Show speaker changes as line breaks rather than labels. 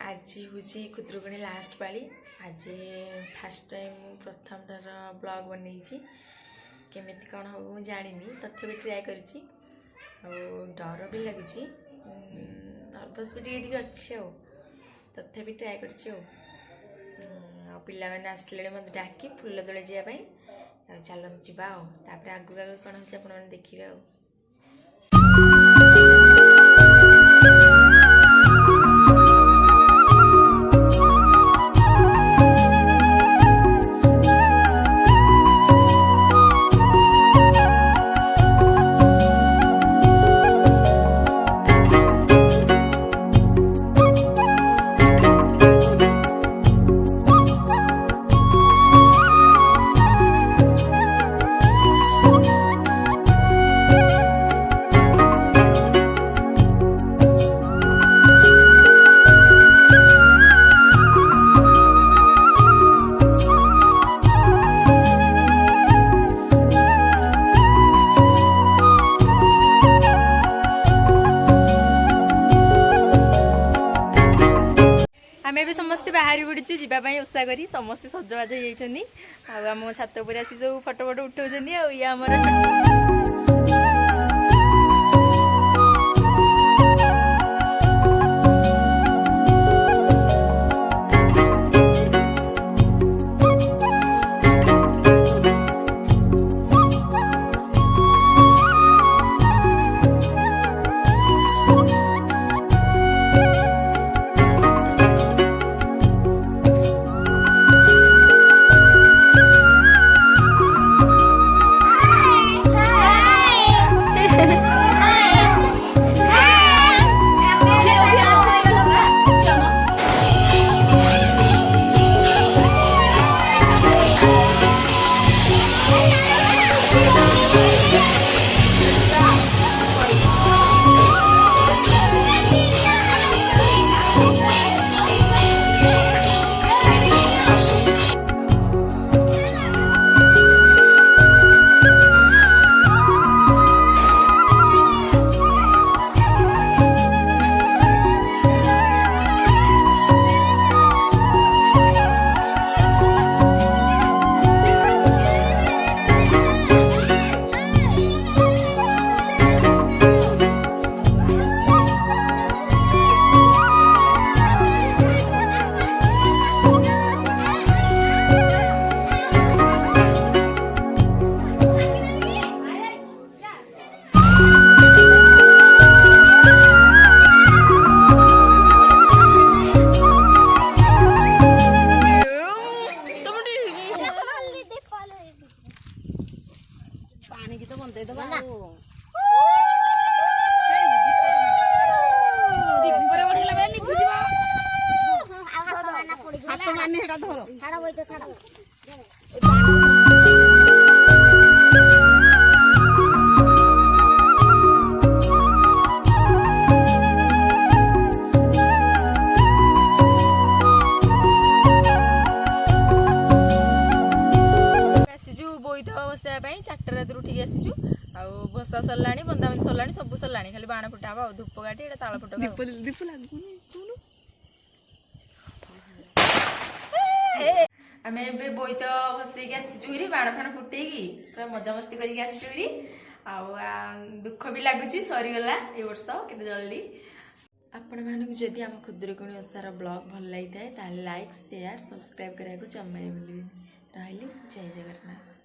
आज हूँ खुदरुकुणी लास्ट पाली। आज फास्ट टाइम प्रथम थर ब्लॉग बनई केमी कौन हम मुझे जानी तथापि ट्राए कर डर भी लगुच नर्भस भी टे अच्छे तथापि ट्राए कर पिला मैंने आसले मत डाकी फुल तोड़े जावाई चलत जावा आगू आगू कौन हो देखिए आमे भी समस्ते बाहरी पड़ू जावाई ओषा करी समस्ते सजबाज हो आम छात उपर आसी सब फटो फटो उठाऊँ या पानी की तो बनते तो चार्टर रात उठिक आसीचु भसा सरला बंदाबंदी सरला सब सरला खाली बाण फुटा हम धूप काटी ये ताल फुटा आम ए बोईत भसैक आसीचु बाण फाण फुटे पूरा मजामस्ती करके आसीचु दुख भी लगुच सरीगला ये वर्ष केते जल्दी आपण मानक जदि आम खुदरुकुणी ओषार ब्लॉग भल लगी थाए लाइक शेयर सब्सक्राइब करने को जमा भूल रही जय जगन्नाथ।